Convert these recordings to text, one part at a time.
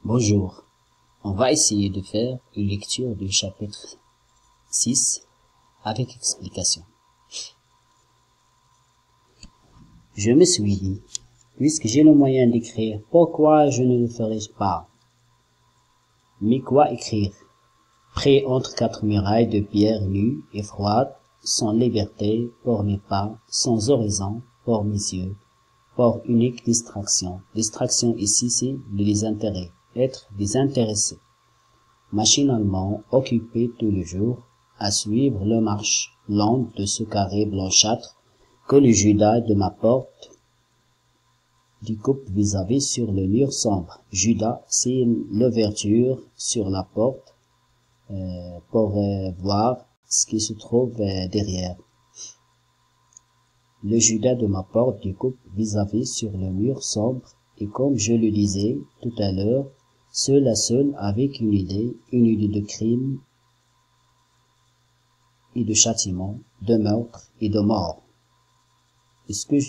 Bonjour, on va essayer de faire une lecture du chapitre 6 avec explication. Je me suis dit, puisque j'ai le moyen d'écrire, pourquoi je ne le ferais pas? Mais quoi écrire? Près entre quatre murailles de pierre nues et froides, sans liberté pour mes pas, sans horizon pour mes yeux, pour unique distraction. Distraction ici, c'est le désintérêt, être désintéressé. Machinalement occupé tout le jour à suivre le marche lente de ce carré blanchâtre que le Judas de ma porte découpe vis-à-vis sur le mur sombre. Judas, c'est l'ouverture sur la porte pour voir ce qui se trouve derrière. Le Judas de ma porte découpe vis-à-vis sur le mur sombre, et comme je le disais tout à l'heure, seul à seul avec une idée de crime et de châtiment, de meurtre et de mort. Est-ce que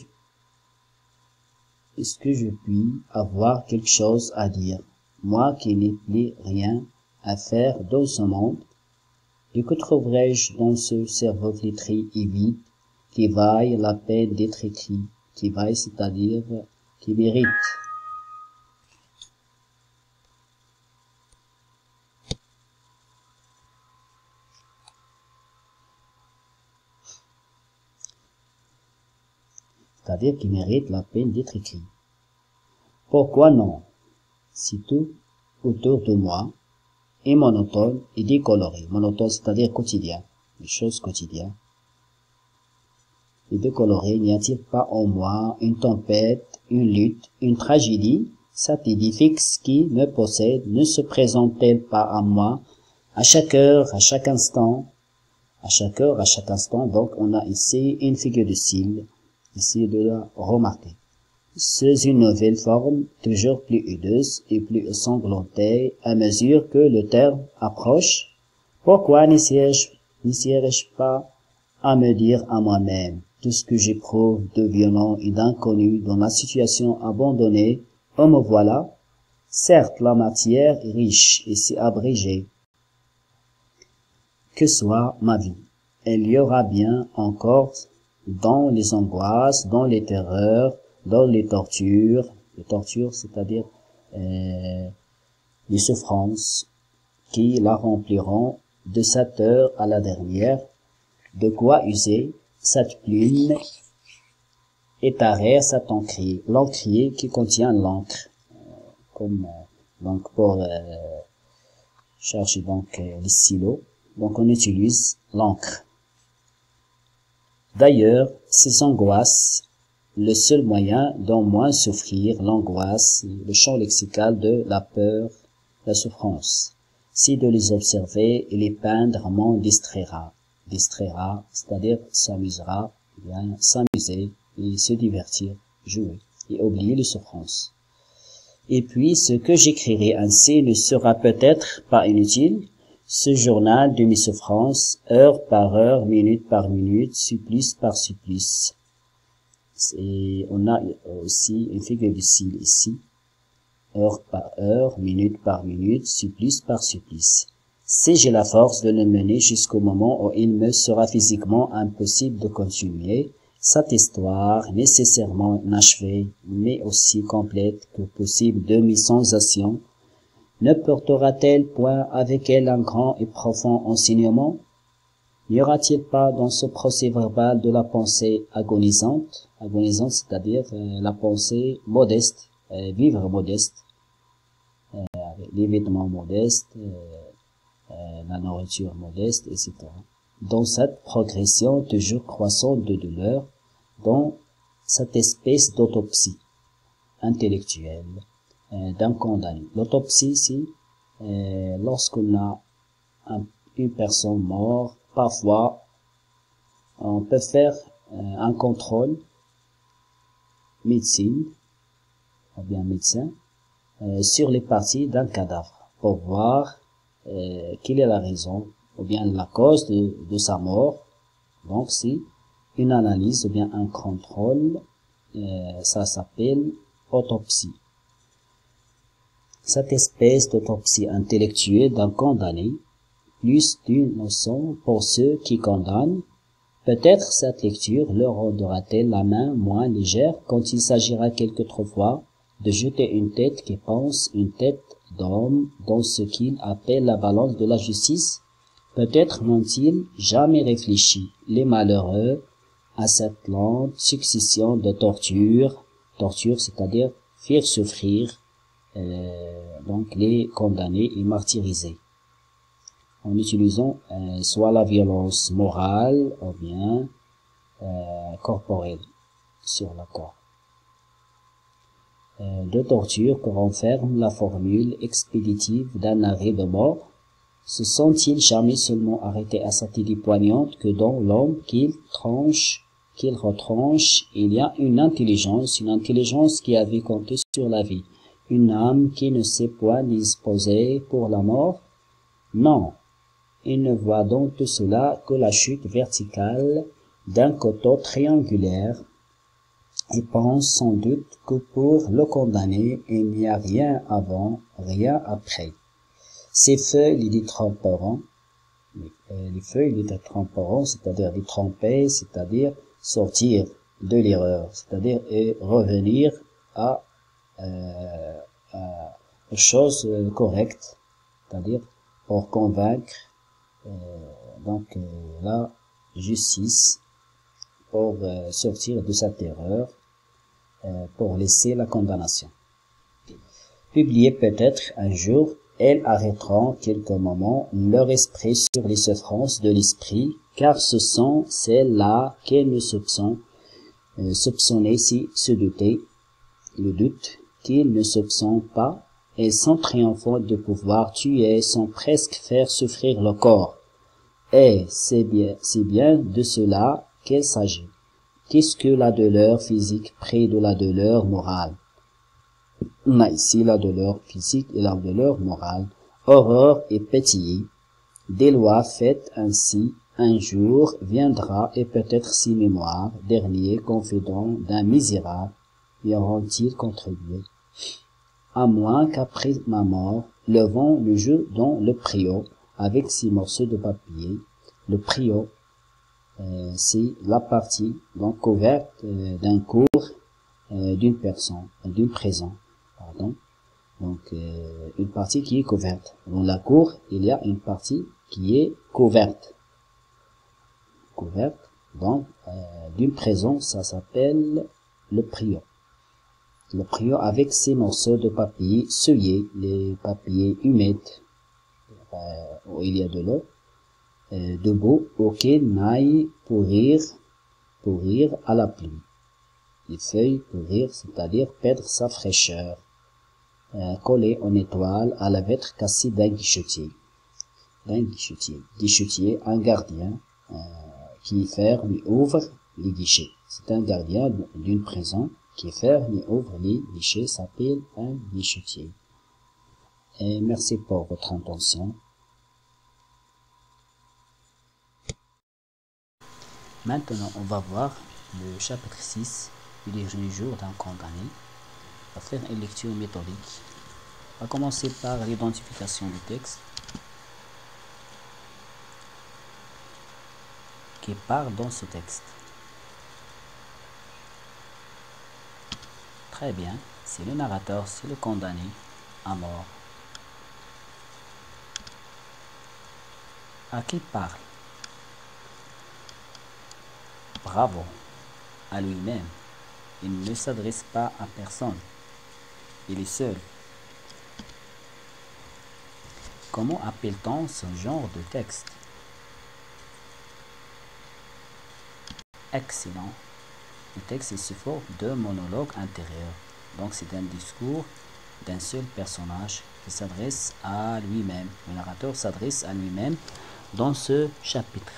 je puis avoir quelque chose à dire, moi qui n'ai plus rien à faire dans ce monde? Et que trouverai-je dans ce cerveau flétri et vide, qui vaille la peine d'être écrit, qui vaille, c'est-à-dire qui mérite? C'est-à-dire qui mérite la peine d'être écrit. Pourquoi non? Si tout autour de moi est monotone et décoloré. Monotone, c'est-à-dire quotidien, les choses quotidiennes. Et décoloré, n'y a-t-il pas en moi une tempête, une lutte, une tragédie? Cette idée fixe qui me possède ne se présente-t-elle pas à moi à chaque heure, à chaque instant? À chaque heure, à chaque instant, donc on a ici une figure de style, ici de la remarquer. C'est une nouvelle forme, toujours plus hideuse et plus sanglantée à mesure que le terme approche. Pourquoi n'essaierais-je pas à me dire à moi-même tout ce que j'éprouve de violent et d'inconnu dans la situation abandonnée où me voilà? Certes, la matière est riche et si abrégée que soit ma vie, il y aura bien encore dans les angoisses, dans les terreurs, dans les tortures, c'est-à-dire les souffrances qui la rempliront de cette heure à la dernière, de quoi user cette plume et tarer cet encrier, l'encrier qui contient l'encre, comme donc pour chercher donc les stylos, donc on utilise l'encre. D'ailleurs, ces angoisses, le seul moyen d'en moins souffrir l'angoisse, le champ lexical de la peur, la souffrance, c'est de les observer et les peindre m'en distraira, c'est-à-dire s'amusera, bien s'amuser et se divertir, jouer et oublier les souffrances. Et puis, ce que j'écrirai ainsi ne sera peut-être pas inutile, ce journal de mes souffrances, heure par heure, minute par minute, supplice par supplice. Et on a aussi une figure de style ici, heure par heure, minute par minute, supplice par supplice. Si j'ai la force de le mener jusqu'au moment où il me sera physiquement impossible de continuer, cette histoire nécessairement inachevée, mais aussi complète que possible de mes sensations, ne portera-t-elle point avec elle un grand et profond enseignement? N'y aura-t-il pas dans ce procès verbal de la pensée agonisante, c'est-à-dire la pensée modeste, vivre modeste, avec les vêtements modestes, la nourriture modeste, etc. Dans cette progression toujours croissante de douleur, dans cette espèce d'autopsie intellectuelle d'un condamné. L'autopsie, c'est lorsqu'on a une personne morte, parfois on peut faire un contrôle médecin sur les parties d'un cadavre pour voir quelle est la raison ou bien la cause de sa mort. Donc c'est une analyse ou bien un contrôle, ça s'appelle autopsie. Cette espèce d'autopsie intellectuelle d'un condamné, plus d'innocent pour ceux qui condamnent, peut-être cette lecture leur rendra-t-elle la main moins légère quand il s'agira quelquefois de jeter une tête qui pense, une tête d'homme, dans ce qu'ils appellent la balance de la justice. Peut-être n'ont-ils jamais réfléchi, les malheureux, à cette lente succession de tortures, c'est-à-dire faire souffrir donc les condamnés et martyrisés, en utilisant soit la violence morale ou bien corporelle sur le corps. De torture que renferme la formule expéditive d'un arrêt de mort, se sont-ils jamais seulement arrêtés à cette idée poignante que dans l'homme qu'il retranche, il y a une intelligence qui avait compté sur la vie, une âme qui ne sait point disposer pour la mort? Non, il ne voit donc tout cela que la chute verticale d'un coteau triangulaire, et pense sans doute que pour le condamné, il n'y a rien avant, rien après. Ces feuilles les tromperont, c'est-à-dire les tromper, c'est-à-dire sortir de l'erreur, c'est-à-dire et revenir à aux choses correctes, c'est-à-dire pour convaincre la justice, pour sortir de cette erreur, pour laisser la condamnation. Publier peut-être un jour, elles arrêteront quelques moments leur esprit sur les souffrances de l'esprit, car ce sont celles-là qu'elles ne soupçonnaient si se douter, le doute qu'ils ne soupçonnent pas, et sans triomphant de pouvoir tuer sans presque faire souffrir le corps. Et c'est bien de cela qu'il s'agit. Qu'est-ce que la douleur physique près de la douleur morale? On a ici la douleur physique et la douleur morale, horreur et pitié. Des lois faites ainsi, un jour viendra et peut-être si mémoire, dernier confident d'un misérable, y auront-ils contribué? À moins qu'après ma mort, levant le jeu dans le priot, avec 6 morceaux de papier, le priot, c'est la partie donc couverte d'un cours d'une prison, pardon. Donc une partie qui est couverte. Dans la cour, il y a une partie qui est couverte. Donc d'une prison, ça s'appelle le priot. Le priot avec 6 morceaux de papier souillés, les papiers humides, où il y a de l'eau, debout, auquel n'aille pourrir à la pluie. Les feuilles pourrir, c'est-à-dire perdre sa fraîcheur, collées en étoile à la vitre cassée d'un guichetier. Guichetier, un gardien qui ferme et ouvre les guichets. C'est un gardien d'une prison qui ferme et ouvre les guichets, s'appelle un guichetier. Et merci pour votre attention. Maintenant, on va voir le chapitre 6 du dernier jour d'un condamné. On va faire une lecture méthodique. On va commencer par l'identification du texte qui parle dans ce texte. Très bien, c'est le narrateur, c'est le condamné à mort. À qui parle? Bravo, à lui-même. Il ne s'adresse pas à personne. Il est seul. Comment appelle-t-on ce genre de texte? Excellent. Le texte est sous forme de monologue intérieur. Donc c'est un discours d'un seul personnage qui s'adresse à lui-même. Le narrateur s'adresse à lui-même dans ce chapitre.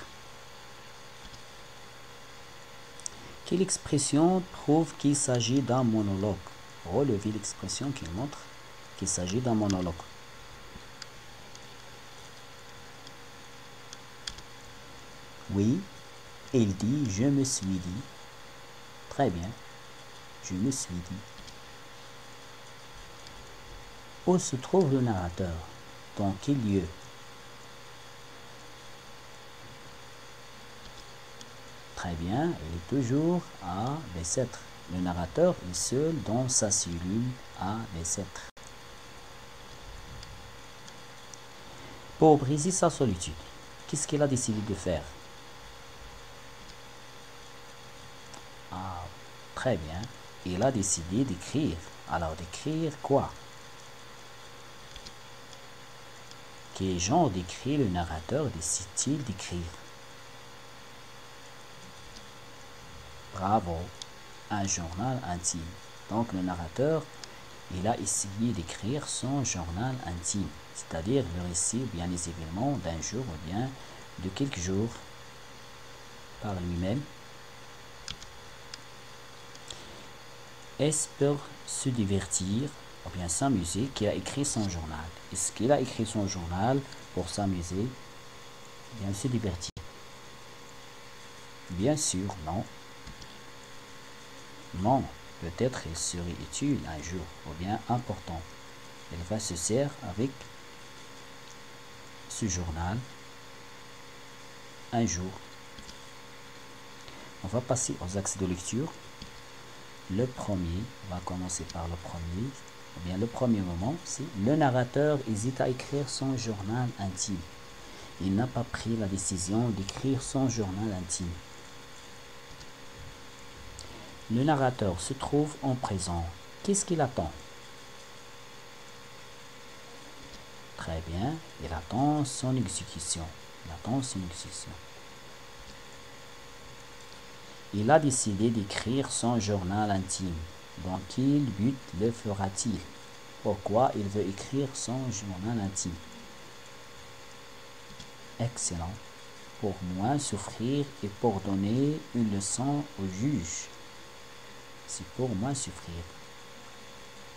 Quelle expression prouve qu'il s'agit d'un monologue? Relevez l'expression qui montre qu'il s'agit d'un monologue. Oui, il dit « je me suis dit ». Très bien, je me suis dit. Où se trouve le narrateur? Dans quel lieu? Très bien, il est toujours à Bicêtre. Le narrateur est seul dans sa cellule à Bicêtre. Pour briser sa solitude, qu'est-ce qu'il a décidé de faire? Ah, très bien. Il a décidé d'écrire. Alors, d'écrire quoi? Quel genre d'écrit le narrateur décide-t-il d'écrire? Bravo, un journal intime. Donc, le narrateur, il a essayé d'écrire son journal intime, c'est-à-dire le récit bien des événements d'un jour ou bien de quelques jours par lui-même. Est-ce pour se divertir ou bien s'amuser qu'il a écrit son journal? Est-ce qu'il a écrit son journal pour s'amuser ou bien se divertir? Bien sûr, non. Non, peut-être il serait utile un jour ou bien important. Il va se servir avec ce journal un jour. On va passer aux axes de lecture. Le premier, on va commencer par le premier. Eh bien, le premier moment, c'est le narrateur hésite à écrire son journal intime. Il n'a pas pris la décision d'écrire son journal intime. Le narrateur se trouve en présent. Qu'est-ce qu'il attend? Très bien, il attend son exécution. Il attend son exécution. Il a décidé d'écrire son journal intime. Dans quel but le fera-t-il? Pourquoi il veut écrire son journal intime? Excellent. Pour moins souffrir et pour donner une leçon au juge. C'est pour moins souffrir.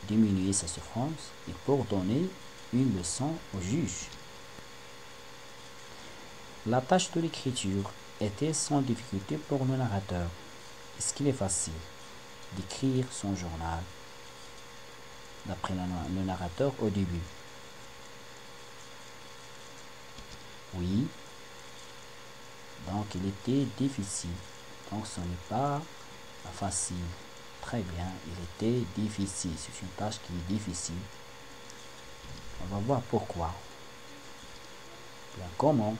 Diminuer sa souffrance et pour donner une leçon au juge. La tâche de l'écriture était sans difficulté pour le narrateur. Est-ce qu'il est facile d'écrire son journal d'après le narrateur au début? Oui. Donc il était difficile. Donc ce n'est pas facile. Très bien, il était difficile. C'est une tâche qui est difficile. On va voir pourquoi. Bien, comment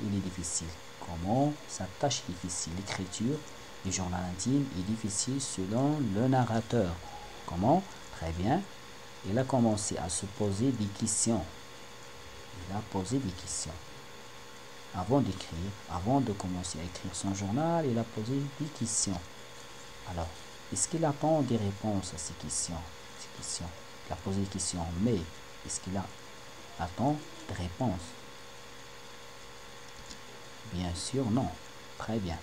il est difficile? Comment sa tâche est difficile? L'écriture du journal intime est difficile selon le narrateur. Comment? Très bien. Il a commencé à se poser des questions. Il a posé des questions. Avant d'écrire, avant de commencer à écrire son journal, il a posé des questions. Alors, est-ce qu'il attend des réponses à ces questions? Il a posé des questions, mais est-ce qu'il attend des réponses? Bien sûr, non. Très bien.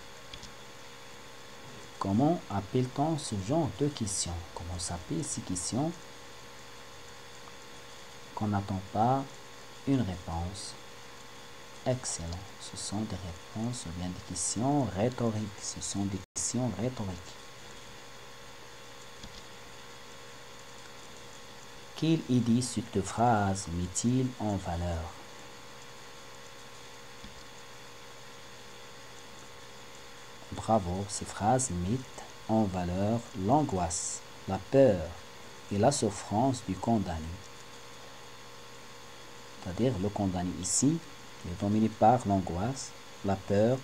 Comment appelle-t-on ce genre de questions? Comment s'appellent ces questions qu'on n'attend pas une réponse? Excellent. Ce sont des réponses ou bien des questions rhétoriques. Ce sont des questions rhétoriques. Quelle idée cette phrase met-il en valeur? Bravo, ces phrases mettent en valeur l'angoisse, la peur et la souffrance du condamné. C'est-à-dire le condamné ici est dominé par l'angoisse, la peur,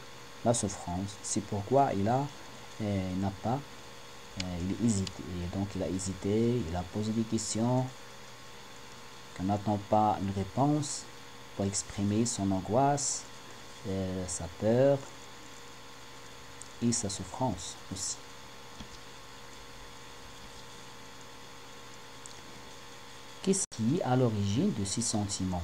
la souffrance. C'est pourquoi il n'a pas, il hésite. Et donc il a hésité, il a posé des questions, qu'on n'attend pas une réponse pour exprimer son angoisse, sa peur et sa souffrance aussi. Qu'est-ce qui est à l'origine de ces sentiments?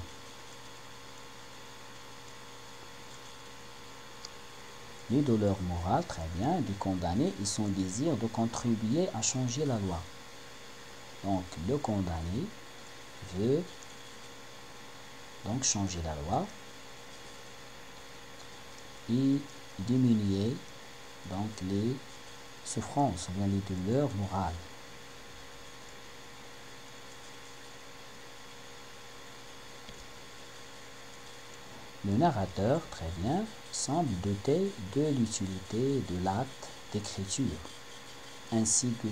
Les douleurs morales, très bien, du condamné et son désir de contribuer à changer la loi. Donc, le condamné veut donc changer la loi et diminuer donc les souffrances ou bien les douleurs morales. Le narrateur, très bien, semble doté de l'utilité de l'acte d'écriture, ainsi que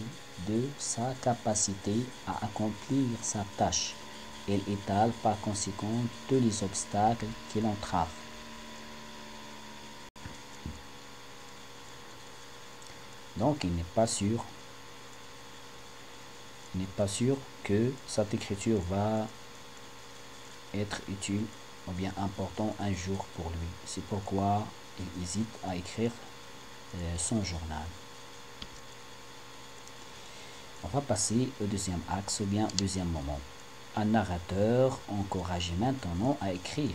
de sa capacité à accomplir sa tâche. Elle étale par conséquent tous les obstacles qui l'entravent. Donc il n'est pas sûr que cette écriture va être utile ou bien important un jour pour lui. C'est pourquoi il hésite à écrire son journal. On va passer au deuxième axe ou bien deuxième moment. Un narrateur encouragé maintenant à écrire.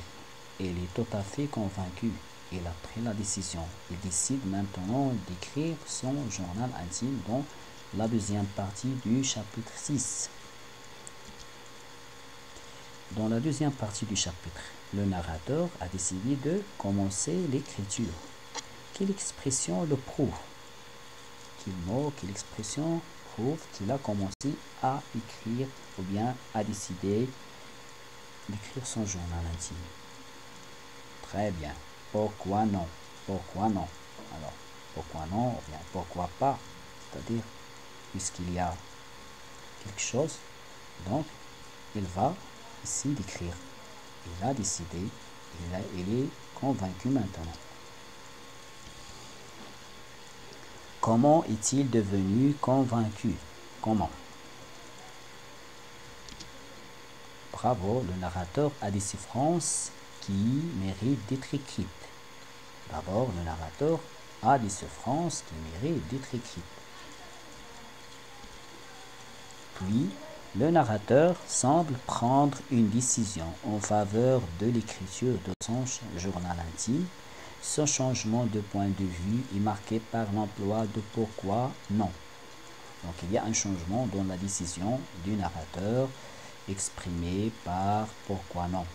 Il est tout à fait convaincu. Il a pris la décision. Il décide maintenant d'écrire son journal intime dans la deuxième partie du chapitre 6. Dans la deuxième partie du chapitre, le narrateur a décidé de commencer l'écriture. Quelle expression le prouve? Quel mot, quelle expression prouve qu'il a commencé à écrire ou bien à décider d'écrire son journal intime? Très bien. Pourquoi non? Pourquoi non? Alors, pourquoi non ou bien pourquoi pas? C'est-à-dire, puisqu'il y a quelque chose, donc il va ici d'écrire. Il a décidé, il est convaincu maintenant. Comment est-il devenu convaincu? Comment? Bravo, le narrateur a des souffrances qui méritent d'être écrites. D'abord, le narrateur a des souffrances qui méritent d'être écrites. Puis, le narrateur semble prendre une décision en faveur de l'écriture de son journal intime. Ce changement de point de vue est marqué par l'emploi de pourquoi non. Donc il y a un changement dans la décision du narrateur exprimé par pourquoi non.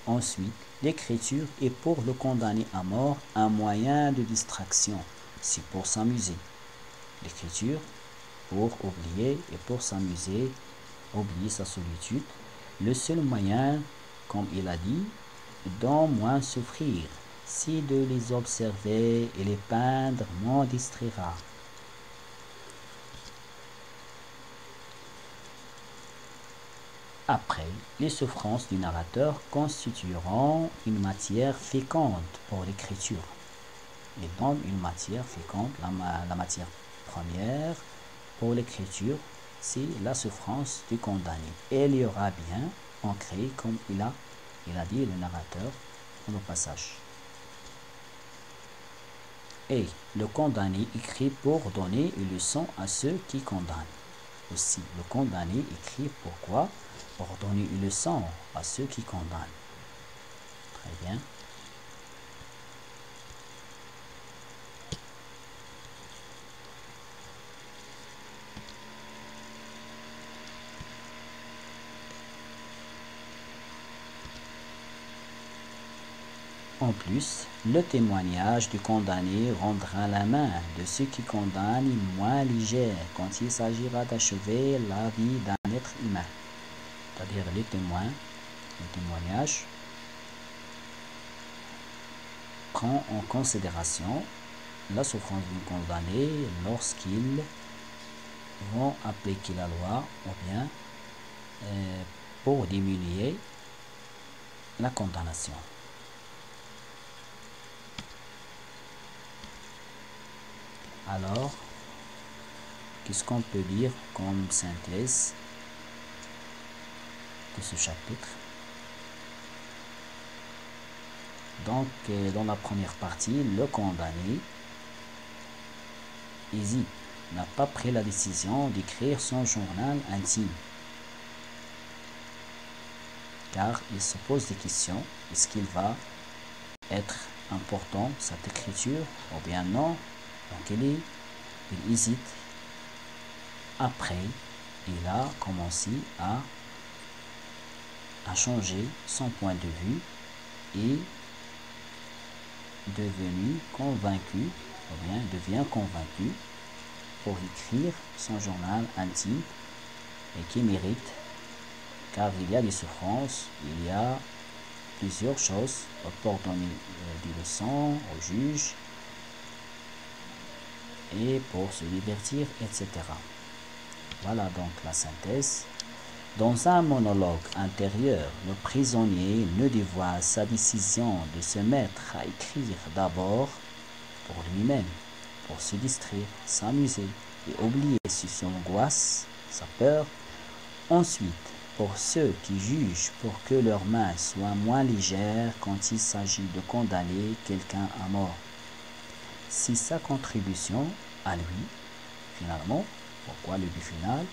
Ensuite, l'écriture est pour le condamné à mort un moyen de distraction. C'est pour s'amuser. L'écriture pour oublier et pour s'amuser, oublier sa solitude. Le seul moyen, comme il a dit, d'en moins souffrir, si de les observer et les peindre m'en distraira. Après, les souffrances du narrateur constitueront une matière féconde pour l'écriture. Et donc une matière féconde, la matière première pour l'écriture, c'est la souffrance du condamné. Et il y aura bien ancré, comme il a dit le narrateur dans le passage. Et le condamné écrit pour donner une leçon à ceux qui condamnent. Aussi, le condamné écrit pourquoi? Pour donner une leçon à ceux qui condamnent. Très bien. En plus, le témoignage du condamné rendra la main de ceux qui condamnent moins légère quand il s'agira d'achever la vie d'un être humain. C'est-à-dire les témoins, le témoignage prend en considération la souffrance du condamné lorsqu'ils vont appliquer la loi ou bien pour diminuer la condamnation. Alors, qu'est-ce qu'on peut dire comme synthèse de ce chapitre? Donc, dans la première partie, le condamné hésite, n'a pas pris la décision d'écrire son journal intime. Car il se pose des questions. Est-ce qu'il va être important, cette écriture, ou bien non? Donc, il hésite. Après, il a commencé à changer son point de vue et devenu convaincu, ou bien devient convaincu pour écrire son journal intime et qui mérite car il y a des souffrances, il y a plusieurs choses pour donner des leçons au juge et pour se divertir, etc. Voilà donc la synthèse. Dans un monologue intérieur, le prisonnier ne dévoile sa décision de se mettre à écrire d'abord pour lui-même, pour se distraire, s'amuser et oublier son angoisse, sa peur. Ensuite, pour ceux qui jugent pour que leurs mains soient moins légères quand il s'agit de condamner quelqu'un à mort. C'est sa contribution à lui, finalement, pourquoi le but final,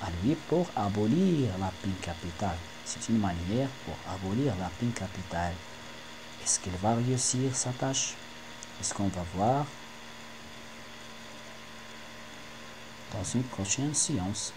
à lui pour abolir la peine capitale. C'est une manière pour abolir la peine capitale. Est-ce qu'il va réussir sa tâche? Est-ce qu'on va voir dans une prochaine séance?